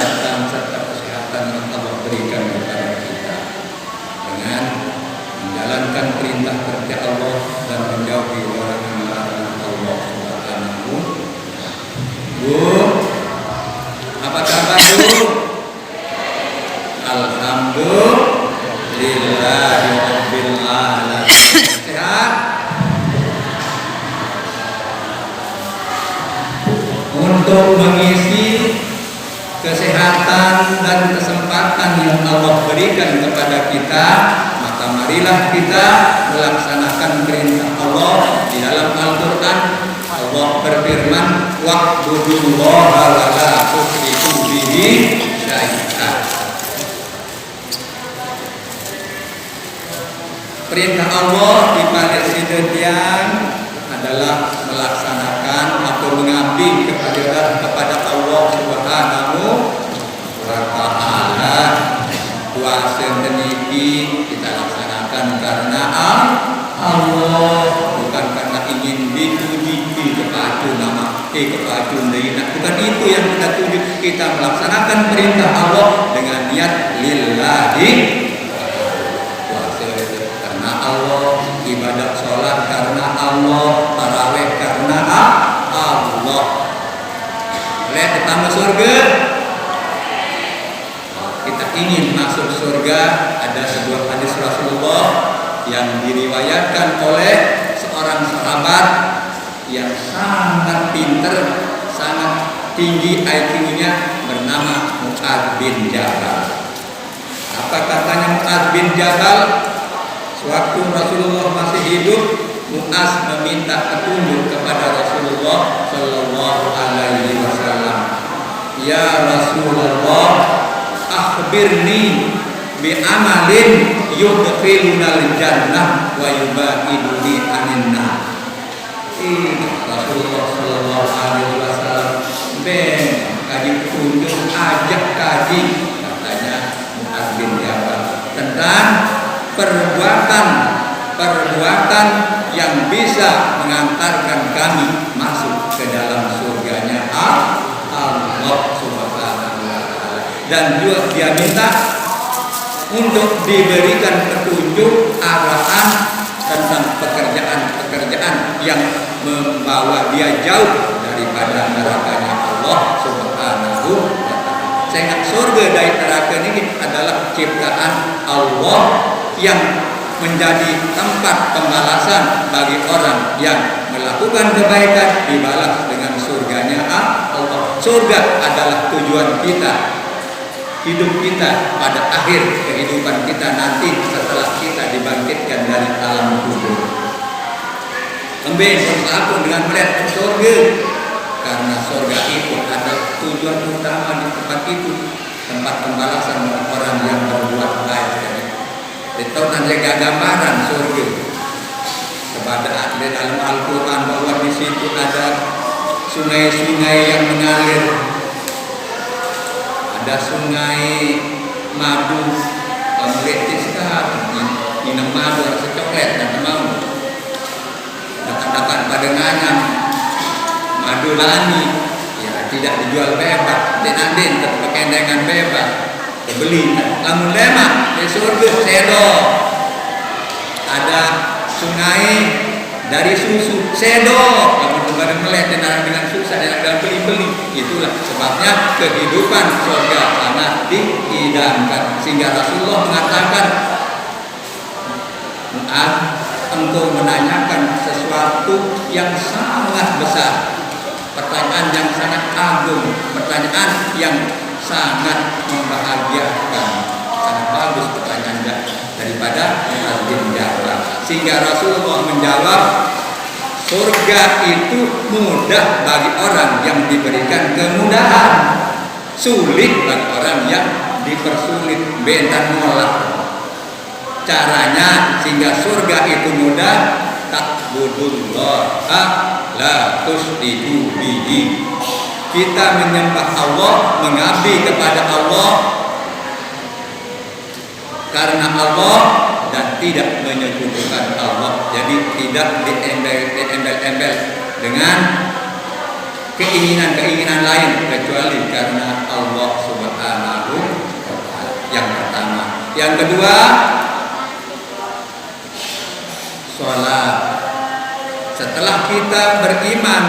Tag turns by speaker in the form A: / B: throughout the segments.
A: datang serta kesehatan yang Allah berikan kepada kita dengan menjalankan perintah-perintah Allah dan menjauhi larangan-larangan Allah Subhanahu. Bu, apa kabar Bu? Alhamdulillahirabbil alamin. Sehat? Untuk mengisi kesehatan dan kesempatan yang Allah berikan kepada kita, maka marilah kita melaksanakan perintah Allah di dalam Al-Quran. Allah berfirman, wa'budullaha wa la tusyriku bihi syai'an. Perintah Allah di balik sidetian adalah melaksanakan atau mengabdi kepada Allah Subhanahu wa taala. Puasa meniki kita laksanakan karena Allah, bukan karena ingin dipuji kepada nama kepada Nabi. Bukan itu yang kita tuju. Kita melaksanakan perintah Allah dengan niat lillahi. Allah, ibadat sholat karena Allah, tarawih karena Allah. Lihat pertama surga. Kita ingin masuk surga. Ada sebuah hadis Rasulullah yang diriwayatkan oleh seorang sahabat yang sangat pintar, sangat tinggi IQ-nya, bernama Mu'adz bin Jabal. Apa katanya Mu'adz bin Jabal? Waktu Rasulullah masih hidup, Mu'adz meminta petunjuk kepada Rasulullah Sallallahu Alaihi Wasallam. Ya Rasulullah, akhbirni bi amalin yudkhilunal jannah wa yubaiduni anin nar. Rasulullah Sallallahu Alaihi Wasallam kaji petunjuk, ajak kaji, katanya Mu'adz bin Jabal, tentang perbuatan yang bisa mengantarkan kami masuk ke dalam surganya Allah Subhanahu wa taala. Dan juga dia minta untuk diberikan petunjuk arahan tentang pekerjaan-pekerjaan yang membawa dia jauh daripada nerakanya Allah Subhanahu wa taala. Sehingga surga dari neraka ini adalah ciptaan Allah yang menjadi tempat pembalasan bagi orang yang melakukan kebaikan, dibalas dengan surganya Allah. Surga adalah tujuan kita, hidup kita pada akhir kehidupan kita nanti setelah kita dibangkitkan dari alam kubur. Aku dengan melihat surga, karena surga itu adalah tujuan utama di tempat itu, tempat pembalasan bagi orang yang berbuat baik. Itu nanti gambaran surga kepada di dalam Al-Quran bahwa di situ ada sungai-sungai yang mengalir, ada sungai madu, melihat sekali, minum madu rasa coklat dan mau dekat-dekat pada nganyam madu lani, ya tidak dijual bebas, dan terpakai dengan bebas. Beli, namun lemak di surga sedo, ada sungai dari susu sedo, namun kemarin melihat dengan susah dengan beli-beli. Itulah sebabnya kehidupan surga sangat diidamkan, sehingga Rasulullah mengatakan, Mu'adz, engkau menanyakan sesuatu yang sangat besar, pertanyaan yang sangat agung, pertanyaan yang sangat membahagiakan, sangat bagus pertanyaan daripada Mu'adz bin Jabal. Sehingga Rasulullah menjawab, surga itu mudah bagi orang yang diberikan kemudahan, sulit bagi orang yang dipersulit, bentan nolak. Caranya sehingga surga itu mudah, ta'budullah la tusyriku bihi. Kita menyembah Allah, mengabdi kepada Allah karena Allah dan tidak menyekutukan Allah. Jadi tidak diembel-embel dengan keinginan-keinginan lain kecuali karena Allah Subhanahu wa Ta'ala. Yang pertama. Yang kedua, sholat. Setelah kita beriman,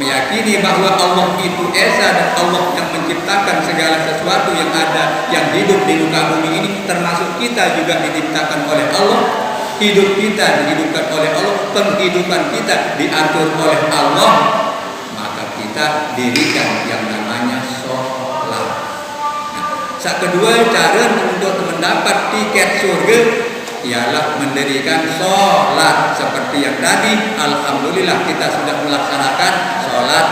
A: meyakini bahwa Allah itu Esa dan Allah yang menciptakan segala sesuatu yang ada, yang hidup di muka bumi ini, termasuk kita juga diciptakan oleh Allah, hidup kita dihidupkan oleh Allah, penghidupan kita diatur oleh Allah, maka kita dirikan yang namanya sholat. Nah, kedua cara untuk mendapat tiket surga ialah mendirikan sholat. Seperti yang tadi, alhamdulillah kita sudah melaksanakan sholat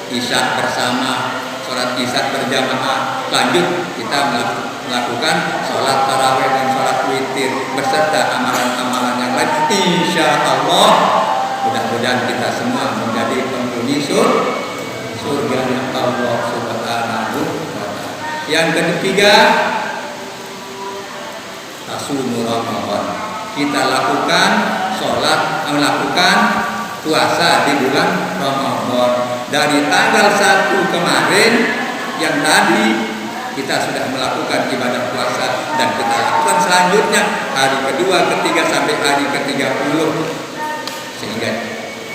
A: isya bersama, sholat isya berjamaah. Lanjut kita melakukan sholat tarawih dan sholat witir beserta amalan-amalan yang lain. Insya Allah mudah-mudahan kita semua menjadi penghuni surga Allah Subhanahu wa Ta'ala. Yang ketiga, tasawuf Ramadan. Kita lakukan sholat, melakukan puasa di bulan Ramadan. Dari tanggal 1 kemarin yang tadi kita sudah melakukan ibadah puasa, dan kita lakukan selanjutnya hari kedua, ketiga sampai hari ke-30, sehingga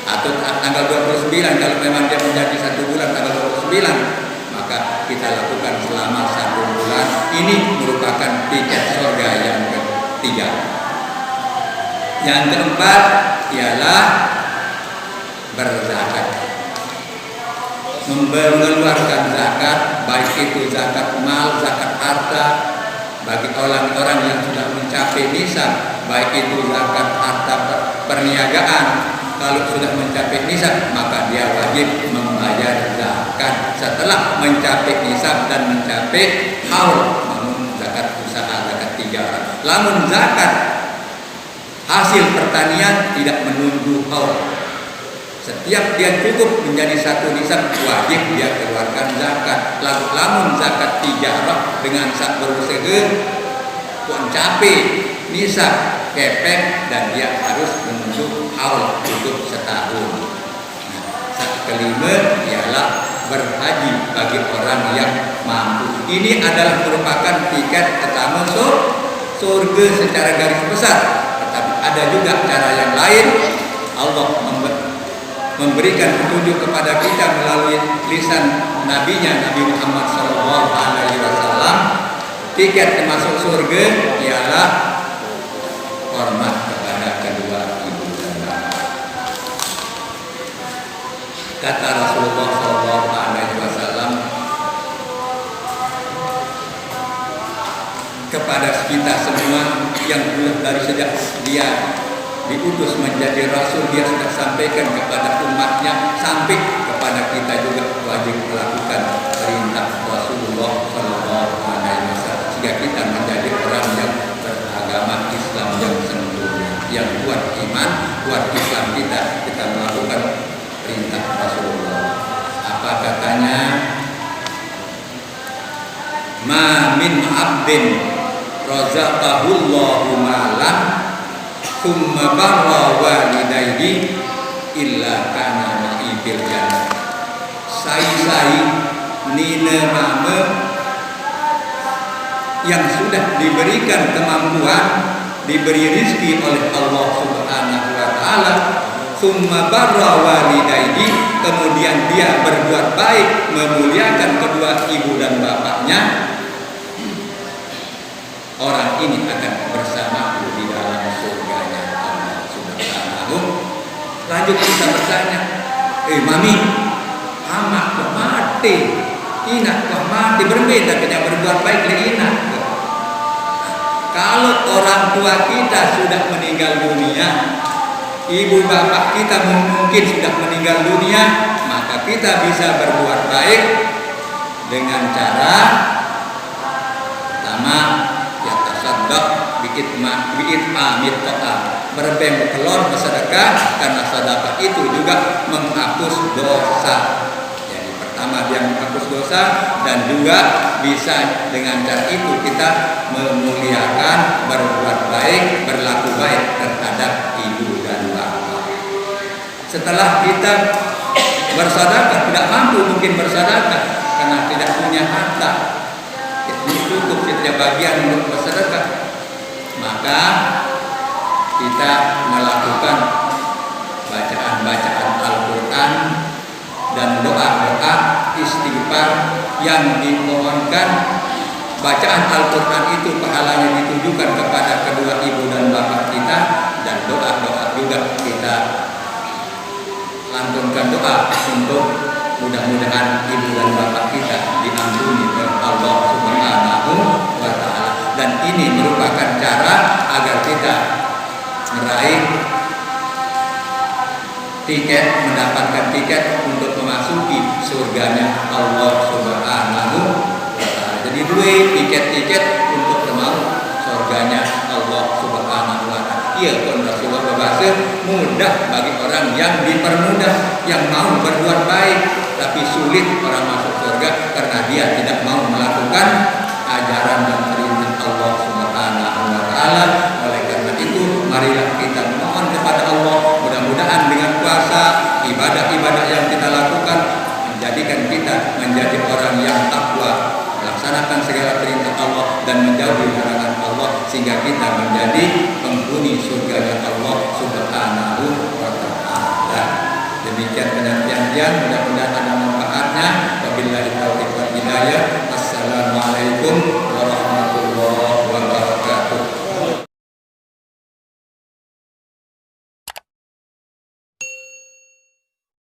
A: atau tanggal 29 kalau memang dia menjadi 1 bulan tanggal 29, maka kita lakukan selama 1 bulan. Ini merupakan tiket surga yang ketiga. Yang keempat ialah berzakat, mengeluarkan zakat, baik itu zakat mal, zakat harta bagi orang-orang yang sudah mencapai nisab, baik itu zakat harta perniagaan. Kalau sudah mencapai nisab, maka dia wajib membayar zakat setelah mencapai nisab dan mencapai haul. Namun zakat usaha, zakat tijarah. Namun zakat hasil pertanian tidak menunggu haul. Setiap dia cukup menjadi 1 nisab, wajib dia keluarkan zakat. Lamun zakat tijarah dengan sak berusaha mencapai nisab kepeng, dan dia harus menunggu haul untuk setahun. Nah, kelima ialah berhaji bagi orang yang mampu. Ini adalah merupakan tiket pertama surga secara garis besar. Tetapi ada juga cara yang lain. Allah memberikan petunjuk kepada kita melalui lisan nabinya, Nabi Muhammad SAW. Tiket termasuk surga ialah hormat kepada kedua ibu dan bapak. Kata Rasulullah SAW kepada kita semua yang dari sejak dia diutus menjadi rasul, dia sudah sampaikan kepada umatnya, sampai kepada kita juga wajib melakukan perintah Rasulullah SAW, sehingga kita menjadi orang yang beragama Islam yang sempurna, yang kuat iman, kuat Islam kita melakukan perintah Rasulullah. Apa katanya? Ma min abdin razaqahullahu malan thumma barra walidayhi illa kana ma'i bil jannah. Sai nina mama yang sudah diberikan kemampuan, diberi rizki oleh Allah Subhanahu wa Ta'ala, thumma barra walidayhi, kemudian dia berbuat baik, memuliakan kedua ibu dan bapaknya, orang ini akan bersama di dalam surganya Allah Subhanahu. Lanjut kita bertanya, mami, amak kok mati, inak kok mati, berbeda dengan berbuat baik dengan inak. Kalau orang tua kita sudah meninggal dunia, ibu bapak kita mungkin sudah meninggal dunia, maka kita bisa berbuat baik dengan cara pertama, ya tasaddaq bi'it'amit ta'am, berbenkelon bersedekah, karena sedekah itu juga menghapus dosa. Jadi pertama dia menghapus dosa, dan juga bisa dengan cara itu kita memuliakan, berbuat baik, berlaku baik terhadap ibu dan bapak. Setelah kita bersedekah, tidak mampu mungkin bersedekah karena tidak punya harta, jadi cukup setiap bagian untuk bersedekah, maka kita melakukan bacaan-bacaan Al-Quran dan doa-doa istighfar yang dimohonkan. Bacaan Al-Quran itu pahalanya ditujukan kepada kedua ibu dan bapak kita, dan doa-doa juga kita lantunkan doa untuk mudah-mudahan ibu dan bapak kita diampuni oleh Allah Subhanahu wa Ta'ala. Dan ini merupakan cara agar kita meraih tiket, mendapatkan tiket untuk memasuki surganya Allah Subhanahu wa Ta'ala. Jadi dua tiket-tiket untuk mau surganya Allah Subhanahu wa Ta'ala. Iya pun Rasulullah berbahasa mudah bagi orang yang dipermudah, yang mau berbuat baik, tapi sulit orang masuk surga karena dia tidak mau melakukan ajaran dan perintah Allah Subhanahu wa Ta'ala. Oleh karena itu, marilah kita mohon kepada Allah, mudah-mudahan dengan puasa, ibadah-ibadah yang kita lakukan menjadikan kita menjadi orang yang takwa, melaksanakan segala perintah Allah dan menjauhi larangan Allah, sehingga kita menjadi penghuni surganya Allah Subhanahu wa Ta'ala. Demikian penantian, mudah-mudahan